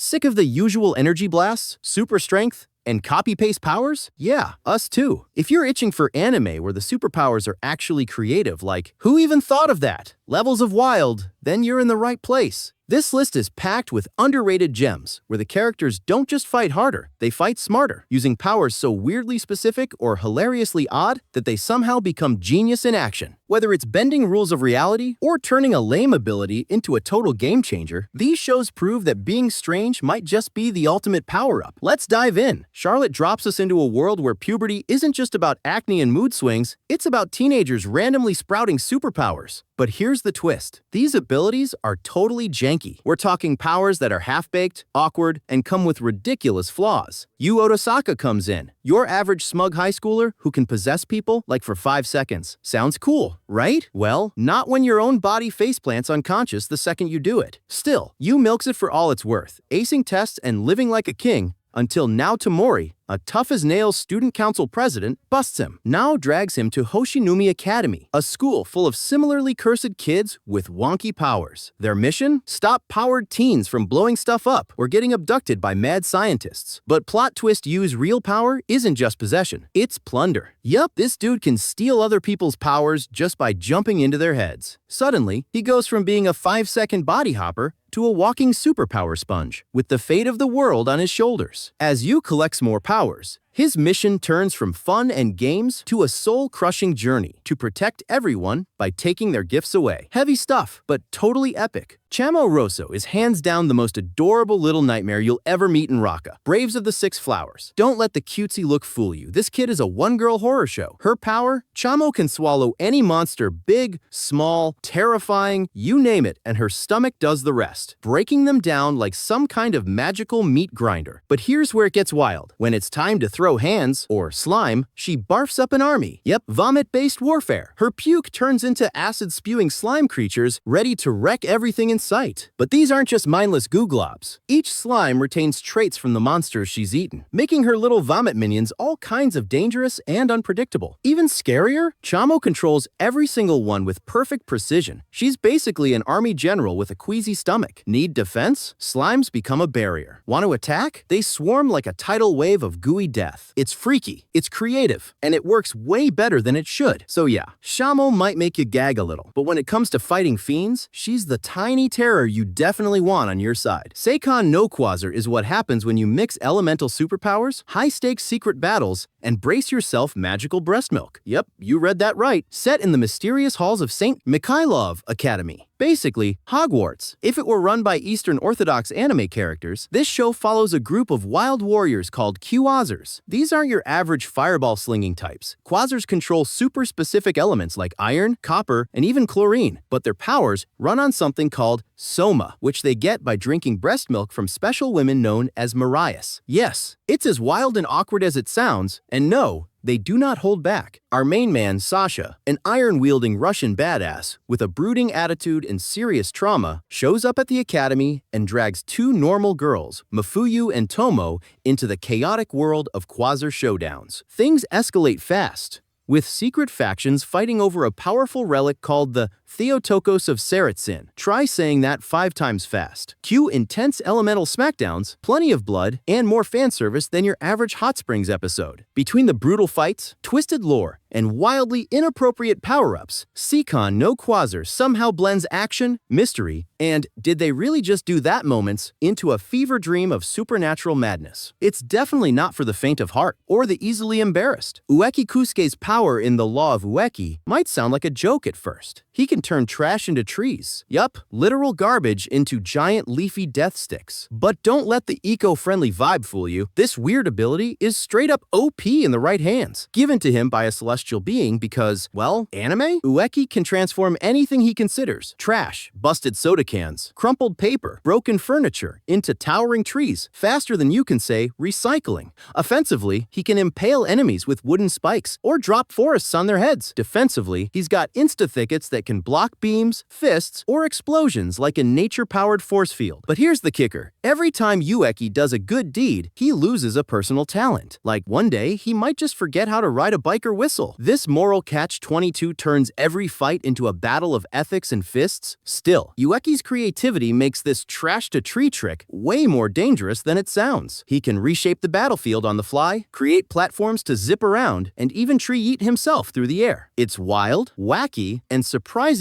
Sick of the usual energy blasts, super strength, and copy-paste powers? Yeah, us too. If you're itching for anime where the superpowers are actually creative, like, who even thought of that? Levels of wild, then you're in the right place. This list is packed with underrated gems, where the characters don't just fight harder, they fight smarter, using powers so weirdly specific or hilariously odd that they somehow become genius in action. Whether it's bending rules of reality or turning a lame ability into a total game changer, these shows prove that being strange might just be the ultimate power-up. Let's dive in. Charlotte drops us into a world where puberty isn't just about acne and mood swings, it's about teenagers randomly sprouting superpowers. But here's the twist. These abilities are totally janky. We're talking powers that are half-baked, awkward, and come with ridiculous flaws. Yuu Otosaka comes in, your average smug high schooler who can possess people like for 5 seconds. Sounds cool, right? Well, not when your own body faceplants unconscious the second you do it. Still, Yuu milks it for all it's worth, acing tests and living like a king, until Naotomori, a tough-as-nails student council president, busts him. Now drags him to Hoshinumi Academy, a school full of similarly cursed kids with wonky powers. Their mission? Stop powered teens from blowing stuff up or getting abducted by mad scientists. But plot twist Yu's real power isn't just possession, it's plunder. Yup, this dude can steal other people's powers just by jumping into their heads. Suddenly, he goes from being a 5-second body hopper to a walking superpower sponge, with the fate of the world on his shoulders. As Yu collects more powers, his mission turns from fun and games to a soul-crushing journey to protect everyone by taking their gifts away. Heavy stuff, but totally epic. Chamo Rosso is hands down the most adorable little nightmare you'll ever meet in Rokka. Braves of the Six Flowers. Don't let the cutesy look fool you. This kid is a one-girl horror show. Her power? Chamo can swallow any monster, big, small, terrifying, you name it, and her stomach does the rest, breaking them down like some kind of magical meat grinder. But here's where it gets wild. When it's time to throw hands, or slime, she barfs up an army. Yep, vomit-based warfare. Her puke turns into acid-spewing slime creatures ready to wreck everything in sight. But these aren't just mindless goo globs. Each slime retains traits from the monsters she's eaten, making her little vomit minions all kinds of dangerous and unpredictable. Even scarier, Chamo controls every single one with perfect precision. She's basically an army general with a queasy stomach. Need defense? Slimes become a barrier. Want to attack? They swarm like a tidal wave of gooey death. It's freaky, it's creative, and it works way better than it should. So yeah, Chamo might make you gag a little, but when it comes to fighting fiends, she's the tiny terror you definitely want on your side. Seikon no Qwaser is what happens when you mix elemental superpowers, high-stakes secret battles, and brace yourself magical breast milk. Yep, you read that right. Set in the mysterious halls of St. Mikhailov Academy. Basically, Hogwarts. If it were run by Eastern Orthodox anime characters, this show follows a group of wild warriors called Qwasers. These aren't your average fireball-slinging types. Qwasers control super-specific elements like iron, copper, and even chlorine, but their powers run on something called soma, which they get by drinking breast milk from special women known as Marias. Yes, it's as wild and awkward as it sounds, and no, they do not hold back. Our main man, Sasha, an iron-wielding Russian badass with a brooding attitude and serious trauma, shows up at the academy and drags 2 normal girls, Mafuyu and Tomo, into the chaotic world of Qwaser showdowns. Things escalate fast, with secret factions fighting over a powerful relic called the Theotokos of Saratzin. Try saying that 5 times fast. Cue intense elemental smackdowns, plenty of blood, and more fan service than your average Hot Springs episode. Between the brutal fights, twisted lore, and wildly inappropriate power-ups, Seikon no Qwaser somehow blends action, mystery, and did they really just do that moments into a fever dream of supernatural madness. It's definitely not for the faint of heart or the easily embarrassed. Ueki Kusuke's power in the Law of Ueki might sound like a joke at first. He can turn trash into trees. Yup, literal garbage into giant leafy death sticks. But don't let the eco-friendly vibe fool you. This weird ability is straight up OP in the right hands, given to him by a celestial being because, well, anime? Ueki can transform anything he considers trash, busted soda cans, crumpled paper, broken furniture into towering trees faster than you can say recycling. Offensively, he can impale enemies with wooden spikes or drop forests on their heads. Defensively, he's got insta-thickets that can block beams, fists, or explosions like a nature-powered force field. But here's the kicker. Every time Ueki does a good deed, he loses a personal talent. Like one day, he might just forget how to ride a bike or whistle. This moral catch-22 turns every fight into a battle of ethics and fists. Still, Ueki's creativity makes this trash-to-tree trick way more dangerous than it sounds. He can reshape the battlefield on the fly, create platforms to zip around, and even tree-yeet himself through the air. It's wild, wacky, and surprisingly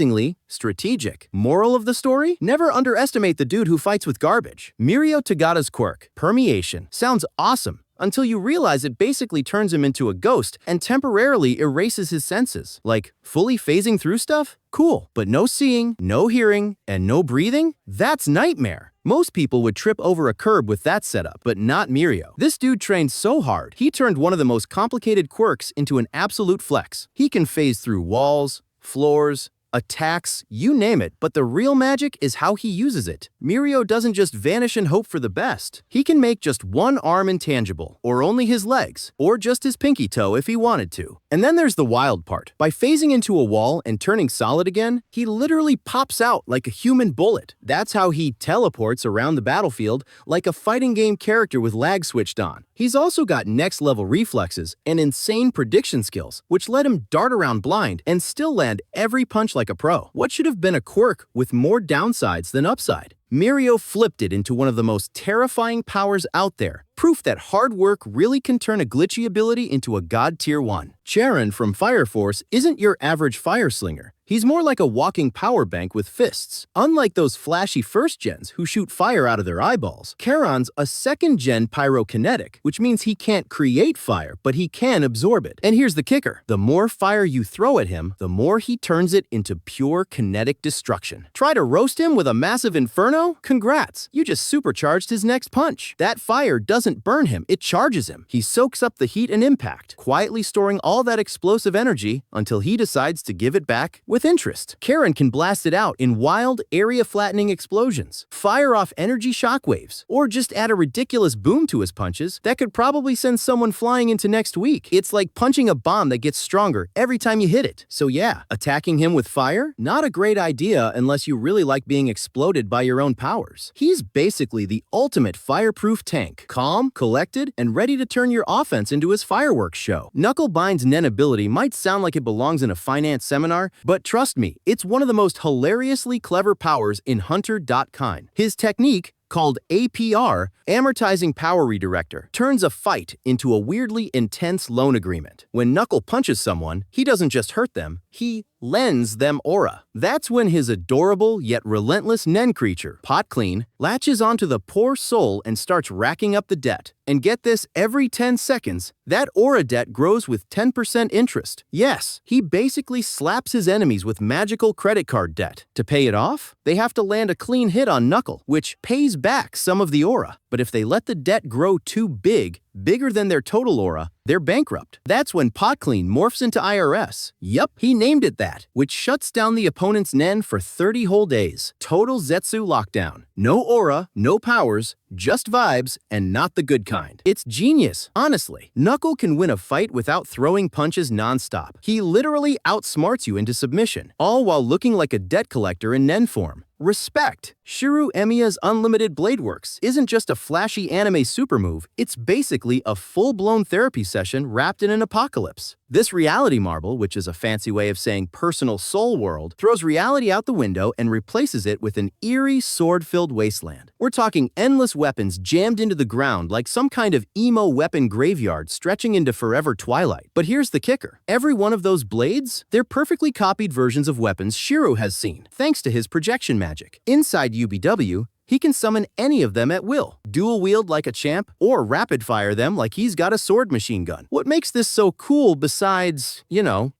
strategic. Moral of the story? Never underestimate the dude who fights with garbage. Mirio Togata's quirk, permeation, sounds awesome until you realize it basically turns him into a ghost and temporarily erases his senses. Like, fully phasing through stuff? Cool. But no seeing, no hearing, and no breathing? That's nightmare. Most people would trip over a curb with that setup, but not Mirio. This dude trained so hard, he turned one of the most complicated quirks into an absolute flex. He can phase through walls, floors, attacks, you name it, but the real magic is how he uses it. Mirio doesn't just vanish and hope for the best. He can make just one arm intangible, or only his legs, or just his pinky toe if he wanted to. And then there's the wild part. By phasing into a wall and turning solid again, he literally pops out like a human bullet. That's how he teleports around the battlefield like a fighting game character with lag switched on. He's also got next-level reflexes and insane prediction skills, which let him dart around blind and still land every punch like a pro. What should have been a quirk with more downsides than upside? Mirio flipped it into one of the most terrifying powers out there, proof that hard work really can turn a glitchy ability into a god tier 1. Charon from Fire Force isn't your average fire slinger. He's more like a walking power bank with fists. Unlike those flashy first gens who shoot fire out of their eyeballs, Charon's a second gen pyrokinetic, which means he can't create fire, but he can absorb it. And here's the kicker. The more fire you throw at him, the more he turns it into pure kinetic destruction. Try to roast him with a massive inferno? Congrats, you just supercharged his next punch. That fire doesn't burn him, it charges him. He soaks up the heat and impact, quietly storing all that explosive energy until he decides to give it back with interest. Charon can blast it out in wild, area-flattening explosions, fire off energy shockwaves, or just add a ridiculous boom to his punches that could probably send someone flying into next week. It's like punching a bomb that gets stronger every time you hit it. So yeah, attacking him with fire? Not a great idea unless you really like being exploded by your own powers. He's basically the ultimate fireproof tank, calm, collected, and ready to turn your offense into his fireworks show. Knuckle Bine's Nen ability might sound like it belongs in a finance seminar, but trust me, it's one of the most hilariously clever powers in Hunter.kind. His technique, called APR, Amortizing Power Redirector, turns a fight into a weirdly intense loan agreement. When Knuckle punches someone, he doesn't just hurt them, he lends them aura. That's when his adorable yet relentless Nen creature, Pot Clean, latches onto the poor soul and starts racking up the debt. And get this, every 10 seconds, that aura debt grows with 10% interest. Yes, he basically slaps his enemies with magical credit card debt. To pay it off, they have to land a clean hit on Knuckle, which pays back some of the aura. But if they let the debt grow too big, bigger than their total aura, they're bankrupt. That's when Pot Clean morphs into IRS. Yup, he named it that, which shuts down the opponent's Nen for 30 whole days. Total Zetsu lockdown. No aura, no powers, just vibes, and not the good kind. It's genius, honestly. Knuckle can win a fight without throwing punches nonstop. He literally outsmarts you into submission, all while looking like a debt collector in Nen form. Respect! Shirou Emiya's Unlimited Blade Works isn't just a flashy anime super move, it's basically a full-blown therapy session wrapped in an apocalypse. This reality marble, which is a fancy way of saying personal soul world, throws reality out the window and replaces it with an eerie, sword-filled wasteland. We're talking endless weapons jammed into the ground like some kind of emo weapon graveyard stretching into forever twilight. But here's the kicker. Every one of those blades, they're perfectly copied versions of weapons Shirou has seen, thanks to his projection magic. Inside UBW, he can summon any of them at will, dual wield like a champ, or rapid fire them like he's got a sword machine gun. What makes this so cool besides,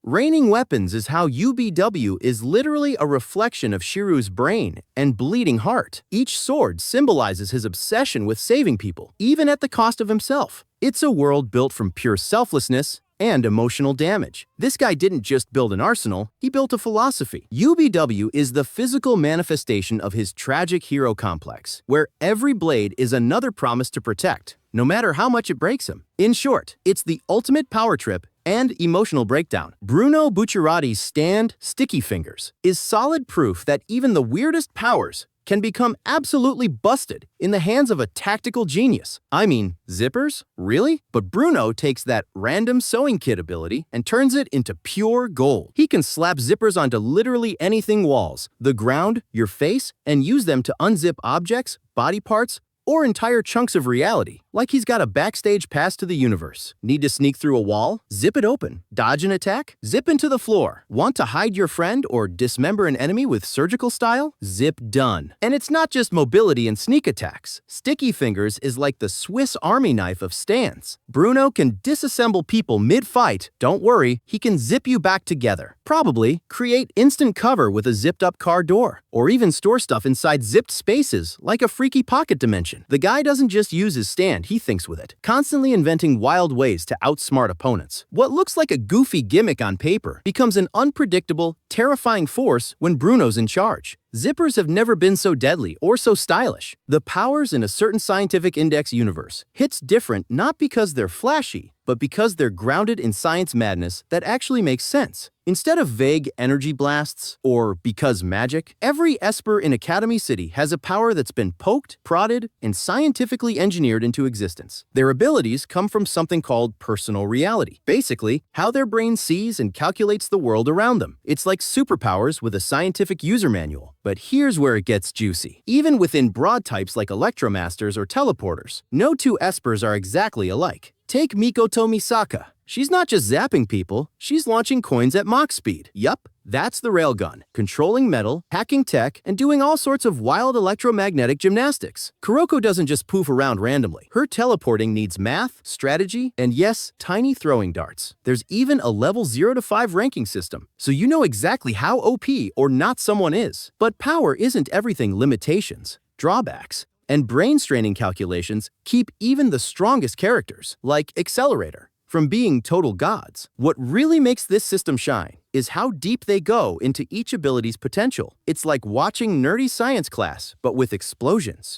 raining weapons is how UBW is literally a reflection of Shirou's brain and bleeding heart. Each sword symbolizes his obsession with saving people, even at the cost of himself. It's a world built from pure selflessness and emotional damage. This guy didn't just build an arsenal, he built a philosophy. UBW is the physical manifestation of his tragic hero complex, where every blade is another promise to protect, no matter how much it breaks him. In short, it's the ultimate power trip and emotional breakdown. Bruno Bucciarati's stand, Sticky Fingers, is solid proof that even the weirdest powers can become absolutely busted in the hands of a tactical genius. I mean, zippers? Really? But Bruno takes that random sewing kit ability and turns it into pure gold. He can slap zippers onto literally anything: walls, the ground, your face, and use them to unzip objects, body parts, or entire chunks of reality, like he's got a backstage pass to the universe. Need to sneak through a wall? Zip it open. Dodge an attack? Zip into the floor. Want to hide your friend or dismember an enemy with surgical style? Zip done. And it's not just mobility and sneak attacks. Sticky Fingers is like the Swiss Army knife of stands. Bruno can disassemble people mid-fight. Don't worry, he can zip you back together. Probably create instant cover with a zipped-up car door, or even store stuff inside zipped spaces like a freaky pocket dimension. The guy doesn't just use his stand, he thinks with it, constantly inventing wild ways to outsmart opponents. What looks like a goofy gimmick on paper becomes an unpredictable, terrifying force when Bruno's in charge. Zippers have never been so deadly or so stylish. The powers in a certain scientific index universe hits different not because they're flashy, but because they're grounded in science madness that actually makes sense. Instead of vague energy blasts or because magic, every Esper in Academy City has a power that's been poked, prodded, and scientifically engineered into existence. Their abilities come from something called personal reality, basically how their brain sees and calculates the world around them. It's like superpowers with a scientific user manual. But here's where it gets juicy. Even within broad types like Electromasters or Teleporters, no two Espers are exactly alike. Take Mikoto Misaka. She's not just zapping people, she's launching coins at Mach speed. Yup, that's the railgun, controlling metal, hacking tech, and doing all sorts of wild electromagnetic gymnastics. Kuroko doesn't just poof around randomly. Her teleporting needs math, strategy, and yes, tiny throwing darts. There's even a level 0 to 5 ranking system, so you know exactly how OP or not someone is. But power isn't everything. Limitations, drawbacks, and brain-straining calculations keep even the strongest characters, like Accelerator, from being total gods. What really makes this system shine is how deep they go into each ability's potential. It's like watching nerdy science class, but with explosions.